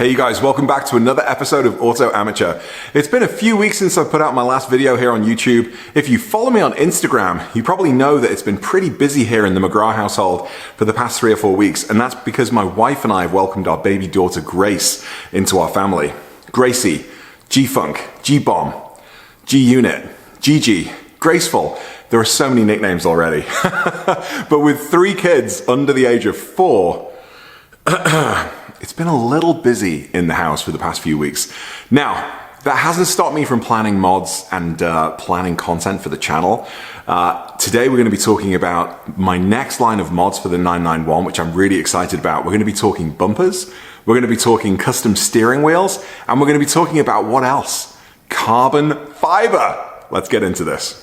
Hey you guys, welcome back to another episode of Auto Amateur. It's been a few weeks since I put out my last video here on YouTube. If you follow me on Instagram, you probably know that it's been pretty busy here in the McGrath household for the past 3 or 4 weeks, and that's because my wife and I have welcomed our baby daughter Grace into our family. Gracie, G-Funk, G-Bomb, G-Unit, Gigi, Graceful. There are so many nicknames already. But with 3 kids under the age of 4, it's been a little busy in the house for the past few weeks. Now, that hasn't stopped me from planning mods and planning content for the channel. Today we're going to be talking about my next line of mods for the 991, which I'm really excited about. We're going to be talking bumpers, we're going to be talking custom steering wheels, and we're going to be talking about what else? Carbon fiber. Let's get into this.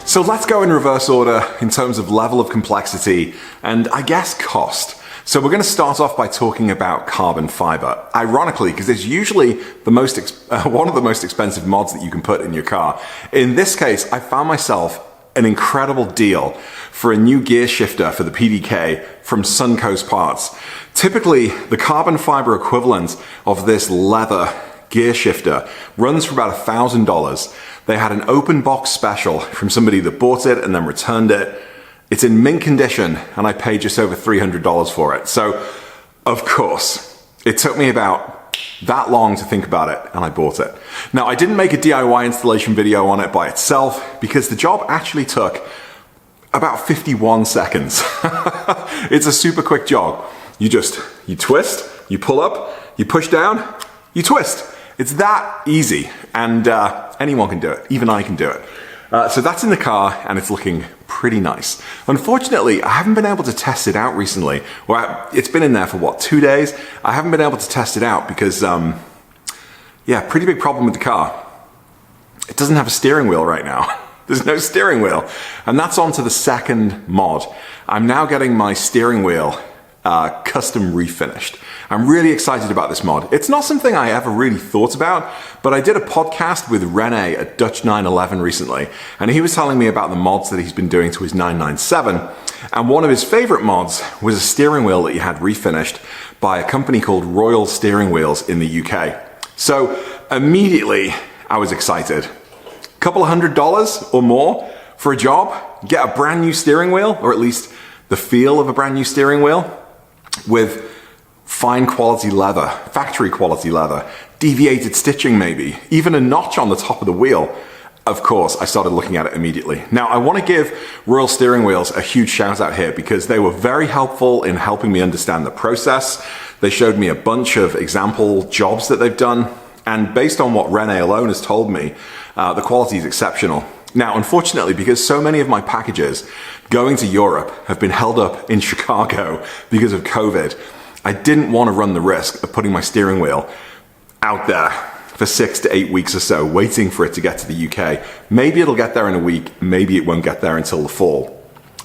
So let's go in reverse order in terms of level of complexity and I guess cost. So we're going to start off by talking about carbon fiber. Ironically, because it's usually the one of the most expensive mods that you can put in your car. In this case, I found myself an incredible deal for a new gear shifter for the PDK from Suncoast Parts. Typically, the carbon fiber equivalent of this leather gear shifter runs for about $1,000. They had an open box special from somebody that bought it and then returned it. It's in mint condition and I paid just over $300 for it. So, of course, it took me about that long to think about it and I bought it. Now, I didn't make a DIY installation video on it by itself because the job actually took about 51 seconds. It's a super quick job. You twist, you pull up, you push down, you twist. It's that easy, and anyone can do it. Even I can do it. So that's in the car, and it's looking pretty nice. Unfortunately, I haven't been able to test it out recently. Well, it's been in there for, 2 days? I haven't been able to test it out because, pretty big problem with the car. It doesn't have a steering wheel right now. There's no steering wheel. And that's on to the second mod. I'm now getting my steering wheel custom refinished. I'm really excited about this mod. It's not something I ever really thought about, but I did a podcast with Rene at Dutch 911 recently, and he was telling me about the mods that he's been doing to his 997, and one of his favorite mods was a steering wheel that he had refinished by a company called Royal Steering Wheels in the UK. So immediately I was excited. A couple of $100 or more for a job, get a brand new steering wheel, or at least the feel of a brand new steering wheel, with fine quality leather, factory quality leather, deviated stitching maybe, even a notch on the top of the wheel. Of course, I started looking at it immediately. Now, I want to give Royal Steering Wheels a huge shout out here because they were very helpful in helping me understand the process. They showed me a bunch of example jobs that they've done, and based on what Rene alone has told me, the quality is exceptional. Now, unfortunately, because so many of my packages going to Europe have been held up in Chicago because of COVID, I didn't want to run the risk of putting my steering wheel out there for 6 to 8 weeks or so, waiting for it to get to the UK. Maybe it'll get there in a week, maybe it won't get there until the fall.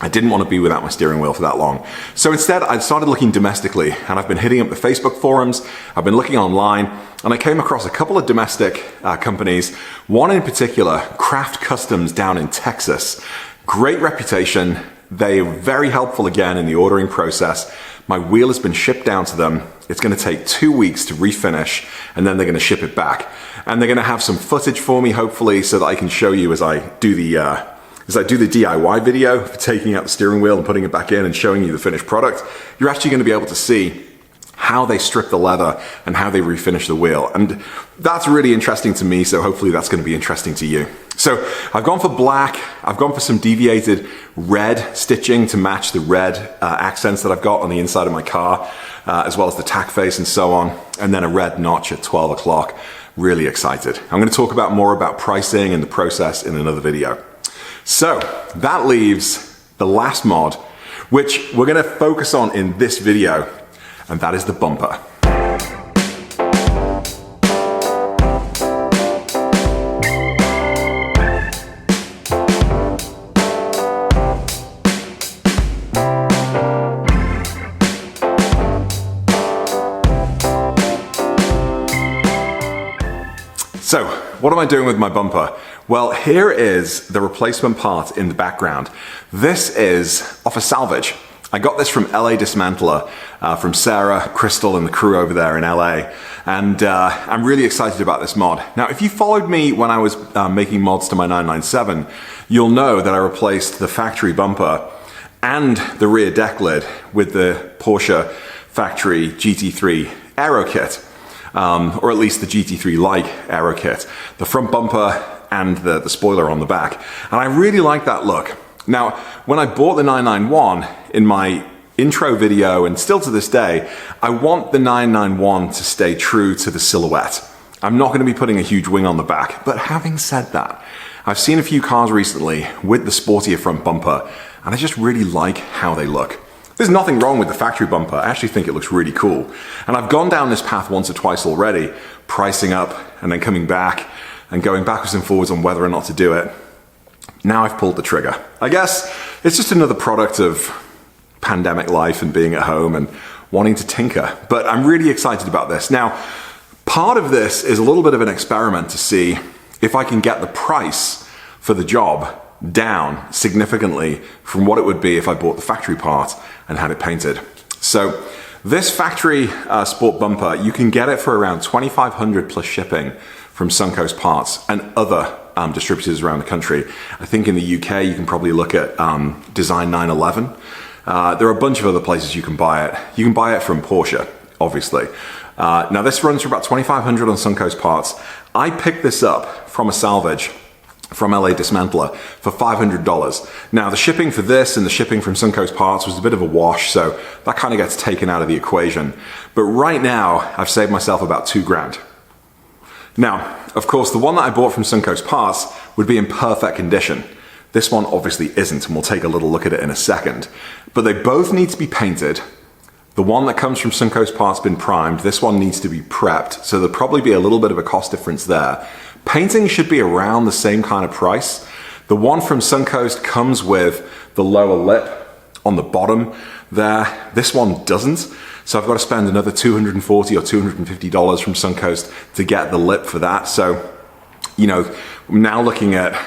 I didn't want to be without my steering wheel for that long. So instead, I started looking domestically, and I've been hitting up the Facebook forums, I've been looking online, and I came across a couple of domestic companies, one in particular, Craft Customs down in Texas. Great reputation. They are very helpful again in the ordering process. My wheel has been shipped down to them. It's going to take 2 weeks to refinish, and then they're going to ship it back. And they're going to have some footage for me, hopefully, so that I can show you as I do the DIY video for taking out the steering wheel and putting it back in and showing you the finished product. You're actually going to be able to see how they strip the leather and how they refinish the wheel. And that's really interesting to me, so hopefully that's going to be interesting to you. So I've gone for black, I've gone for some deviated red stitching to match the red accents that I've got on the inside of my car, as well as the tack face and so on, and then a red notch at 12 o'clock. Really excited. I'm going to talk more about pricing and the process in another video. So that leaves the last mod, which we're gonna focus on in this video, and that is the bumper. So, what am I doing with my bumper? Well, here is the replacement part in the background. This is off a Salvage. I got this from LA Dismantler, from Sarah, Crystal, and the crew over there in LA. And I'm really excited about this mod. Now, if you followed me when I was making mods to my 997, you'll know that I replaced the factory bumper and the rear deck lid with the Porsche factory GT3 AeroKit. Or at least the GT3-like AeroKit, the front bumper and the spoiler on the back. And I really like that look. Now, when I bought the 991 in my intro video, and still to this day, I want the 991 to stay true to the silhouette. I'm not going to be putting a huge wing on the back, but having said that, I've seen a few cars recently with the sportier front bumper, and I just really like how they look. There's nothing wrong with the factory bumper. I actually think it looks really cool. And I've gone down this path once or twice already, pricing up and then coming back and going backwards and forwards on whether or not to do it. Now I've pulled the trigger. I guess it's just another product of pandemic life and being at home and wanting to tinker. But I'm really excited about this. Now, part of this is a little bit of an experiment to see if I can get the price for the job down significantly from what it would be if I bought the factory part and had it painted. So this factory sport bumper, you can get it for around $2,500 plus shipping from Suncoast Parts and other distributors around the country. I think in the UK you can probably look at Design 911. There are a bunch of other places you can buy it. You can buy it from Porsche, obviously. Now this runs for about $2,500 on Suncoast Parts. I picked this up from a Salvage from LA Dismantler for $500. Now the shipping for this and the shipping from Suncoast Parts was a bit of a wash, so that kind of gets taken out of the equation. But right now, I've saved myself about $2,000. Now, of course, the one that I bought from Suncoast Parts would be in perfect condition. This one obviously isn't, and we'll take a little look at it in a second. But they both need to be painted. The one that comes from Suncoast Parts has been primed. This one needs to be prepped, so there'll probably be a little bit of a cost difference there. Painting should be around the same kind of price. The one from Suncoast comes with the lower lip on the bottom there. This one doesn't. So I've got to spend another $240 or $250 from Suncoast to get the lip for that. So, you know, I'm now looking at,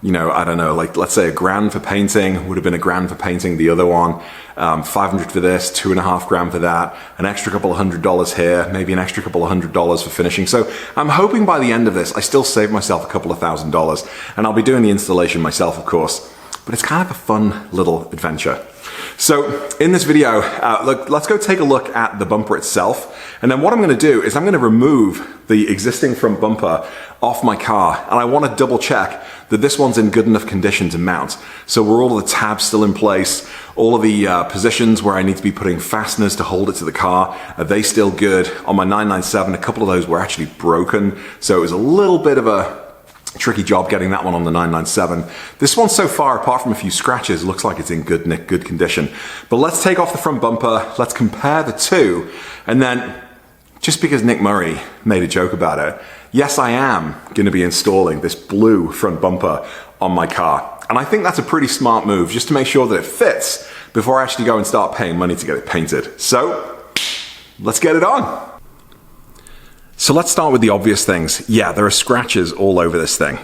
you know, I don't know, like let's say $1,000 for painting, would have been $1,000 for painting the other one, $500 for this, $2,500 for that, an extra couple of $100 here, maybe an extra couple of $100 for finishing. So I'm hoping by the end of this, I still save myself a couple of $1,000, and I'll be doing the installation myself, of course, but it's kind of a fun little adventure. So in this video, let's go take a look at the bumper itself. And then what I'm going to do is I'm going to remove the existing front bumper off my car. And I want to double check that this one's in good enough condition to mount. So were all of the tabs still in place? All of the positions where I need to be putting fasteners to hold it to the car, are they still good? On my 997, a couple of those were actually broken. So it was a little bit of a tricky job getting that one on the 997. This one so far, apart from a few scratches, looks like it's in good nick, good condition. But let's take off the front bumper, let's compare the two, and then, just because Nick Murray made a joke about it, yes, I am going to be installing this blue front bumper on my car. And I think that's a pretty smart move, just to make sure that it fits before I actually go and start paying money to get it painted. So, let's get it on. So let's start with the obvious things. Yeah, there are scratches all over this thing.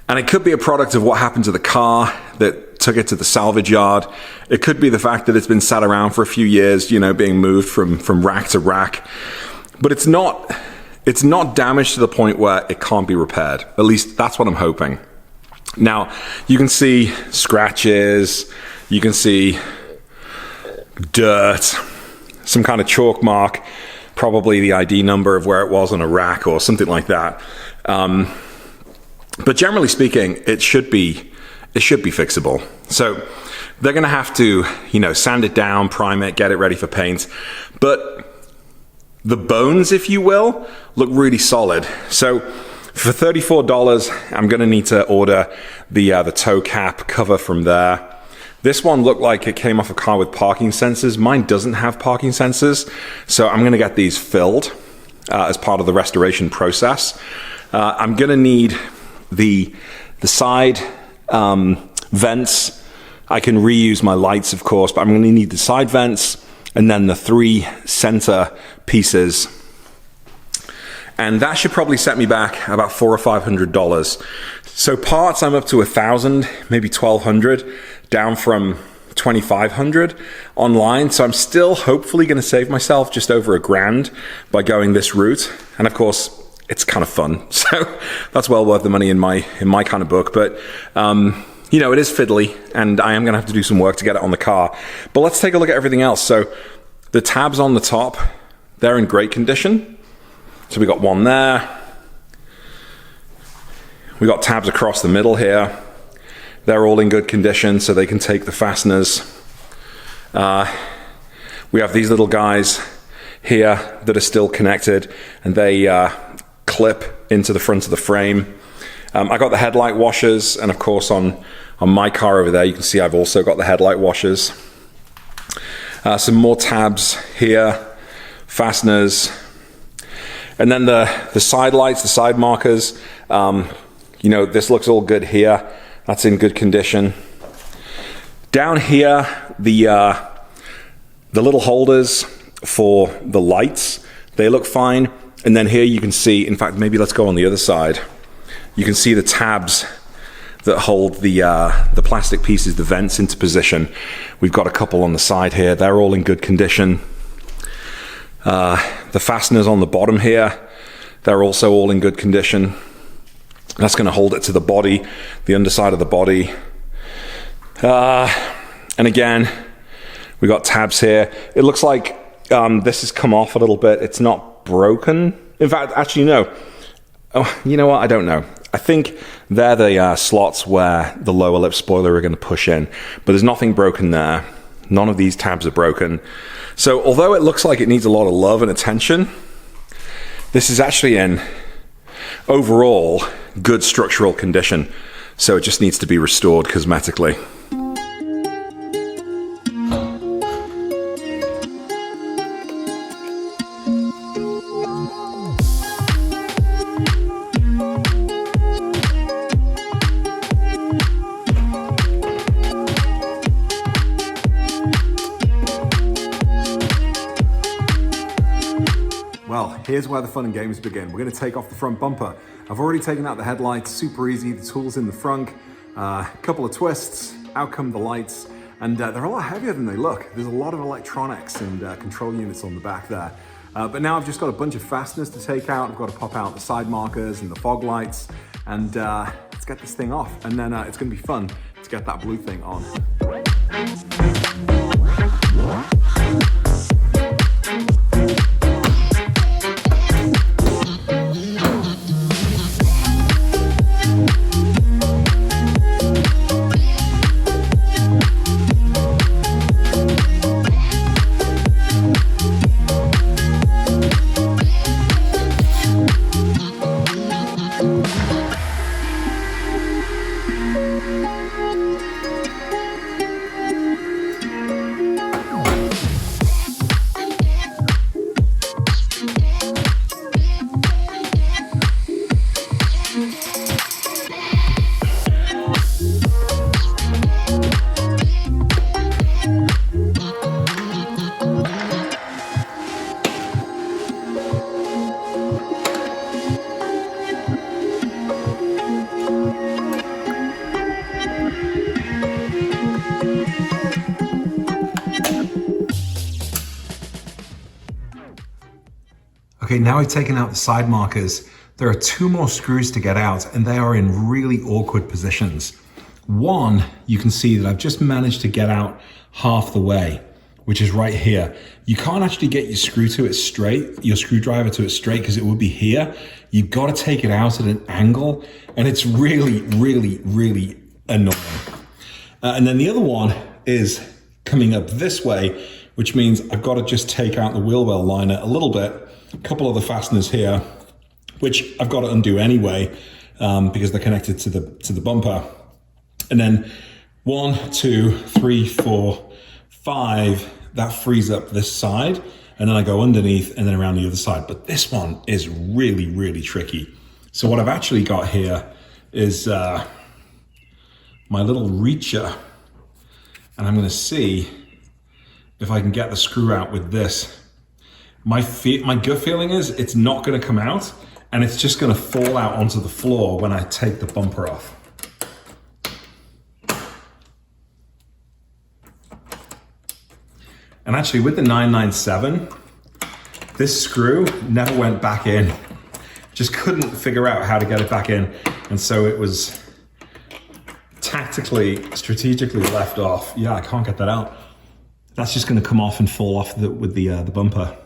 And it could be a product of what happened to the car that took it to the salvage yard. It could be the fact that it's been sat around for a few years, you know, being moved from rack to rack. But it's not damaged to the point where it can't be repaired. At least that's what I'm hoping. Now, you can see scratches, you can see dirt, some kind of chalk mark, probably the ID number of where it was on a rack or something like that. But generally speaking, it should be fixable. So they're going to have to, you know, sand it down, prime it, get it ready for paint. But the bones, if you will, look really solid. So for $34, I'm going to need to order the toe cap cover from there. This one looked like it came off a car with parking sensors. Mine doesn't have parking sensors, so I'm gonna get these filled as part of the restoration process. I'm gonna need the side vents. I can reuse my lights, of course, but I'm gonna need the side vents and then the 3 center pieces. And that should probably set me back about $400 or $500. So parts, I'm up to 1,000, maybe 1,200, down from 2,500 online. So I'm still hopefully going to save myself just over $1,000 by going this route. And of course, it's kind of fun. So that's well worth the money in my kind of book. But you know, it is fiddly, and I am going to have to do some work to get it on the car. But let's take a look at everything else. So the tabs on the top, they're in great condition. So we got one there. We got tabs across the middle here. They're all in good condition, so they can take the fasteners. We have these little guys here that are still connected, and they clip into the front of the frame. I got the headlight washers, and of course on my car over there, you can see I've also got the headlight washers. Some more tabs here, fasteners. And then the side lights, the side markers, you know, this looks all good here. That's in good condition. Down here, the little holders for the lights, they look fine. And then here you can see, in fact, maybe let's go on the other side. You can see the tabs that hold the plastic pieces, the vents into position. We've got a couple on the side here. They're all in good condition. The fasteners on the bottom here, they're also all in good condition. That's going to hold it to the body, the underside of the body. And again, we got tabs here. It looks like this has come off a little bit. It's not broken. In fact, actually, no. Oh, you know what? I don't know. I think they're the slots where the lower lip spoiler are going to push in, but there's nothing broken there. None of these tabs are broken. So although it looks like it needs a lot of love and attention, this is actually in overall good structural condition. So it just needs to be restored cosmetically. Well, here's where the fun and games begin. We're going to take off the front bumper. I've already taken out the headlights, super easy, the tools in the front, a couple of twists, out come the lights, and they're a lot heavier than they look. There's a lot of electronics and control units on the back there. But now I've just got a bunch of fasteners to take out. I've got to pop out the side markers and the fog lights, and let's get this thing off. And then it's going to be fun to get that blue thing on. Okay, now I've taken out the side markers. There are 2 more screws to get out, and they are in really awkward positions. One, you can see that I've just managed to get out half the way, which is right here. You can't actually get your screwdriver to it straight because it would be here. You've got to take it out at an angle, and it's really, really, really annoying. And then the other one is coming up this way, which means I've got to just take out the wheel well liner a little bit. A couple of the fasteners here, which I've got to undo anyway because they're connected to the bumper. And then 1, 2, 3, 4, 5. That frees up this side, and then I go underneath and then around the other side. But this one is really, really tricky. So what I've actually got here is my little reacher, and I'm gonna see if I can get the screw out with this. My gut feeling is it's not gonna come out, and it's just gonna fall out onto the floor when I take the bumper off. And actually with the 997, this screw never went back in. Just couldn't figure out how to get it back in. And so it was tactically, strategically left off. Yeah, I can't get that out. That's just gonna come off and fall off with the bumper.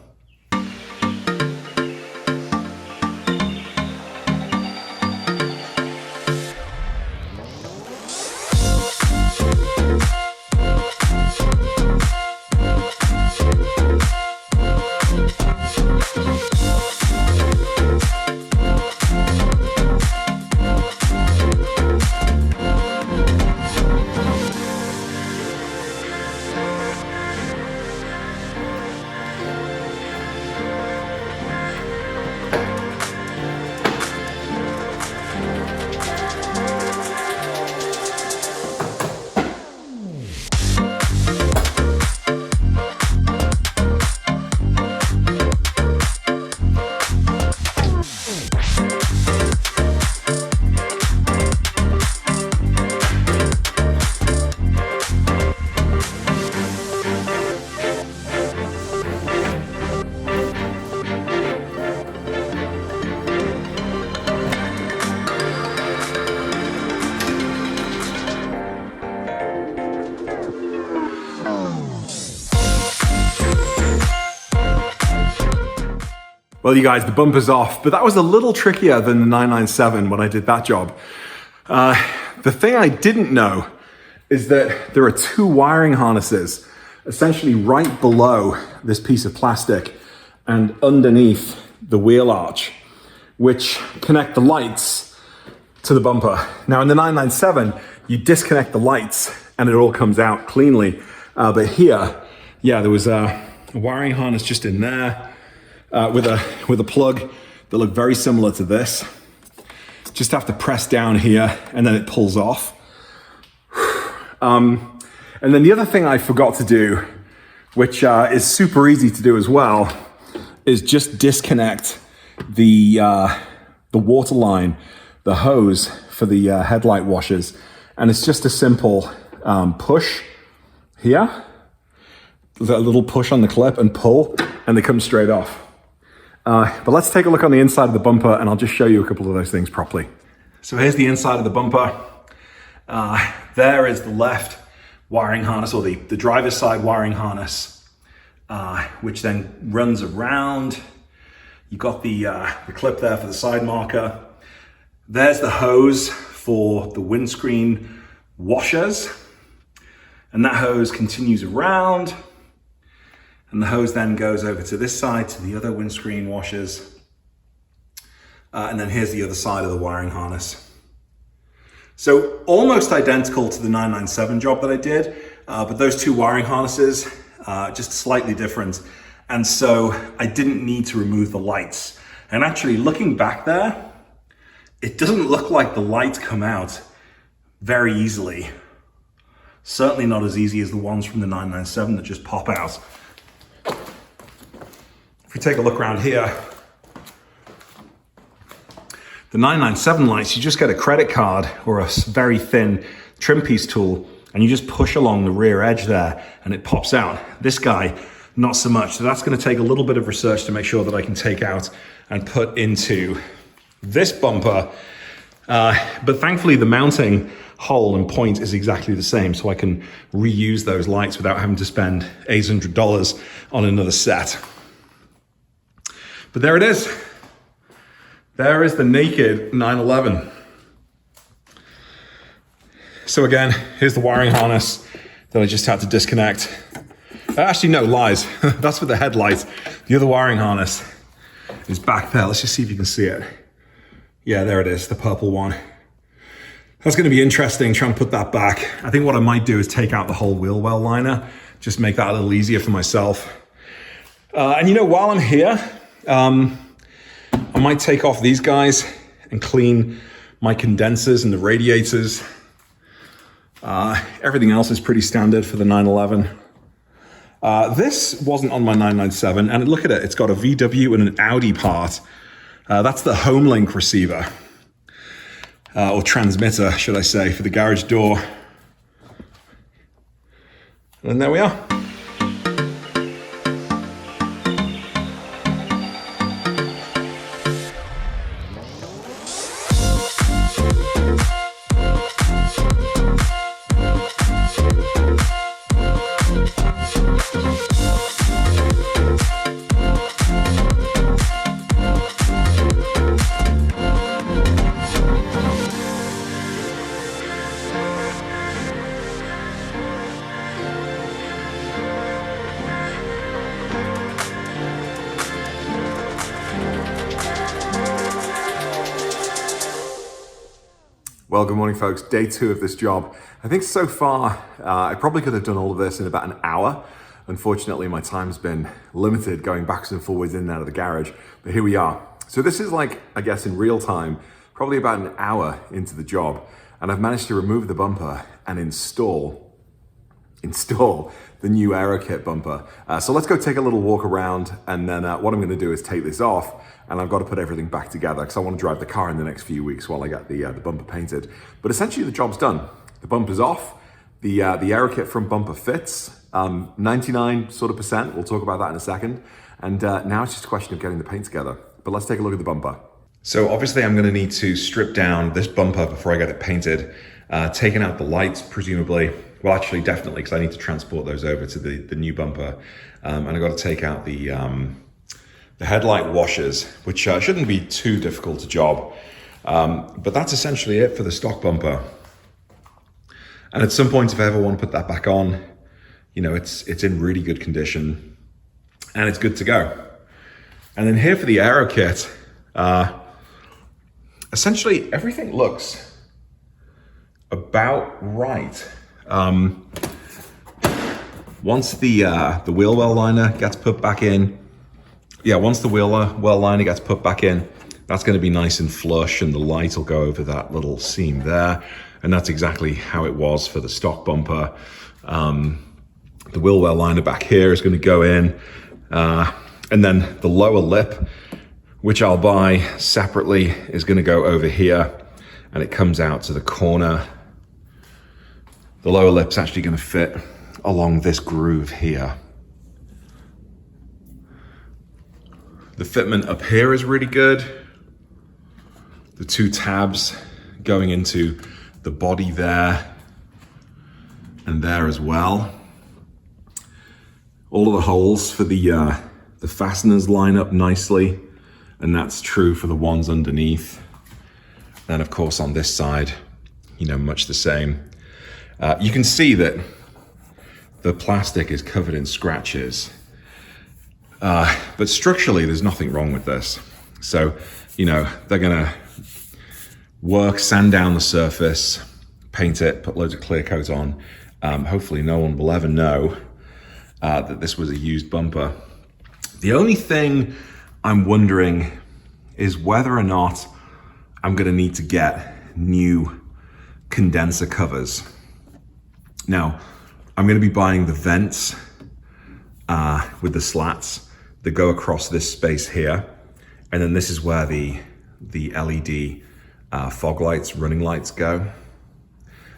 Well, you guys, the bumper's off, but that was a little trickier than the 997 when I did that job. The thing I didn't know is that there are two wiring harnesses essentially right below this piece of plastic and underneath the wheel arch, which connect the lights to the bumper. Now in the 997, you disconnect the lights and it all comes out cleanly. But here, yeah, there was a wiring harness just in there, with a plug that looked very similar to this. Just have to press down here and then it pulls off. And then the other thing I forgot to do, which is super easy to do as well, is just disconnect the water line, the hose for the headlight washers. And it's just a simple push here, a little push on the clip and pull, and they come straight off. But let's take a look on the inside of the bumper and I'll just show you a couple of those things properly. So here's the inside of the bumper. There is the left wiring harness, or the driver's side wiring harness, which then runs around. You've got the clip there for the side marker. There's the hose for the windscreen washers. And that hose continues around. And the hose then goes over to this side to the other windscreen washers. And then here's the other side of the wiring harness. So almost identical to the 997 job that I did, but those two wiring harnesses, just slightly different. And so I didn't need to remove the lights. And actually looking back there, it doesn't look like the lights come out very easily. Certainly not as easy as the ones from the 997 that just pop out. If we take a look around here, the 997 lights, you just get a credit card or a very thin trim piece tool and you just push along the rear edge there and it pops out. This guy, not so much. So that's going to take a little bit of research to make sure that I can take out and put into this bumper. But thankfully the mounting hole and point is exactly the same, so I can reuse those lights without having to spend $800 on another set. But there it is. There is the naked 911. So again, here's the wiring harness that I just had to disconnect. Actually, no, lies. That's for the headlight. The other wiring harness is back there. Let's just see if you can see it. Yeah, there it is, the purple one. That's going to be interesting, trying to put that back. I think what I might do is take out the whole wheel well liner, just make that a little easier for myself. And you know, while I'm here, I might take off these guys and clean my condensers and the radiators. Everything else is pretty standard for the 911. This wasn't on my 997, and look at it, it's got a VW and an Audi part. That's the HomeLink receiver. Or transmitter, should I say, for the garage door. And there we are. Well, good morning, folks. Day 2 of this job. I think so far, I probably could have done all of this in about an hour. Unfortunately, my time's been limited going backwards and forwards in and out of the garage, but here we are. So this is like, I guess in real time, probably about an hour into the job, and I've managed to remove the bumper and install the new AeroKit bumper. So let's go take a little walk around, and then what I'm gonna do is take this off, and I've got to put everything back together because I want to drive the car in the next few weeks while I get the bumper painted. But essentially the job's done. The bumper's off, the AeroKit front bumper fits, 99% sort of percent. We'll talk about that in a second. And now it's just a question of getting the paint together. But let's take a look at the bumper. So obviously I'm gonna need to strip down this bumper before I get it painted, taking out the lights, presumably. Well, actually, definitely, because I need to transport those over to the new bumper. And I've got to take out the headlight washers, which shouldn't be too difficult a job. But that's essentially it for the stock bumper. And at some point, if I ever want to put that back on, you know, it's in really good condition and it's good to go. And then here for the AeroKit, essentially everything looks about right. Once the wheel well liner gets put back in, once the wheel well liner gets put back in, that's going to be nice and flush, and the light will go over that little seam there. And that's exactly how it was for the stock bumper. The wheel well liner back here is going to go in, and then the lower lip, which I'll buy separately, is going to go over here, and it comes out to the corner. The lower lip's actually going to fit along this groove here. The fitment up here is really good. The 2 tabs going into the body there and there as well. All of the holes for the fasteners line up nicely, and that's true for the ones underneath. And of course on this side, you know, much the same. You can see that the plastic is covered in scratches. But structurally, there's nothing wrong with this. So, you know, they're gonna sand down the surface, paint it, put loads of clear coat on. Hopefully no one will ever know that this was a used bumper. The only thing I'm wondering is whether or not I'm gonna need to get new condenser covers. Now, I'm gonna be buying the vents with the slats that go across this space here. And then this is where the LED fog lights, running lights go.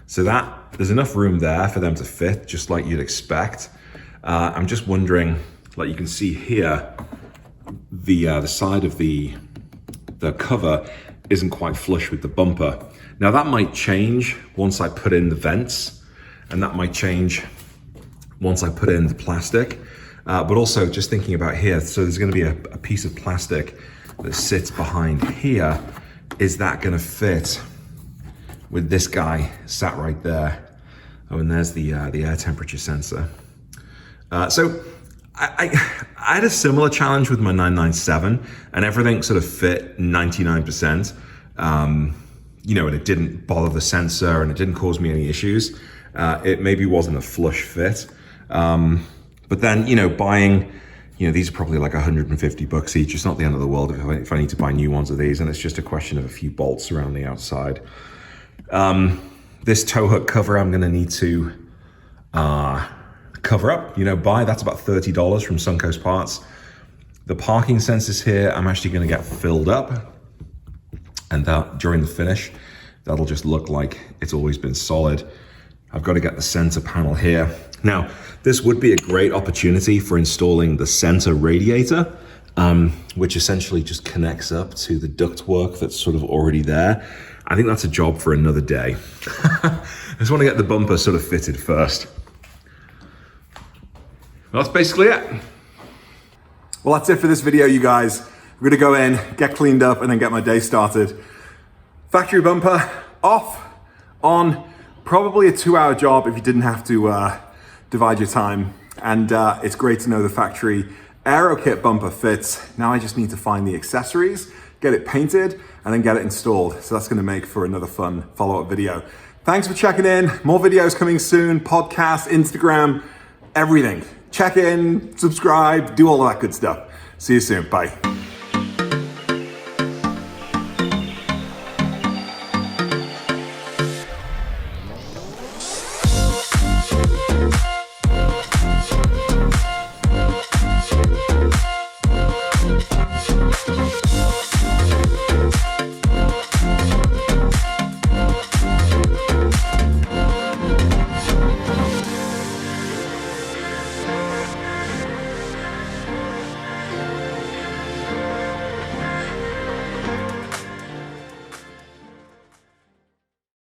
So there's enough room there for them to fit, just like you'd expect. I'm just wondering, like you can see here, the side of the cover isn't quite flush with the bumper. Now that might change once I put in the vents, and that might change once I put in the plastic. But also just thinking about here, so there's gonna be a piece of plastic that sits behind here. Is that gonna fit with this guy sat right there? Oh, and there's the air temperature sensor. So I had a similar challenge with my 997, and everything sort of fit 99%. and it didn't bother the sensor and it didn't cause me any issues. It maybe wasn't a flush fit. But then, buying, these are probably like 150 bucks each. It's not the end of the world if I need to buy new ones of these, and it's just a question of a few bolts around the outside. This tow hook cover I'm gonna need to cover up, buy. That's about $30 from Suncoast Parts. The parking sensors here, I'm actually gonna get filled up, and that during the finish, that'll just look like it's always been solid. I've got to get the center panel here. Now, this would be a great opportunity for installing the center radiator, which essentially just connects up to the ductwork that's sort of already there. I think that's a job for another day. I just want to get the bumper sort of fitted first. Well, that's basically it. Well, that's it for this video, you guys. We're gonna go in, get cleaned up, and then get my day started. Factory bumper off, on, probably a 2-hour job if you didn't have to divide your time. And it's great to know the factory AeroKit bumper fits. Now I just need to find the accessories, get it painted, and then get it installed. So that's gonna make for another fun follow-up video. Thanks for checking in. More videos coming soon, podcast, Instagram, everything. Check in, subscribe, do all of that good stuff. See you soon, bye.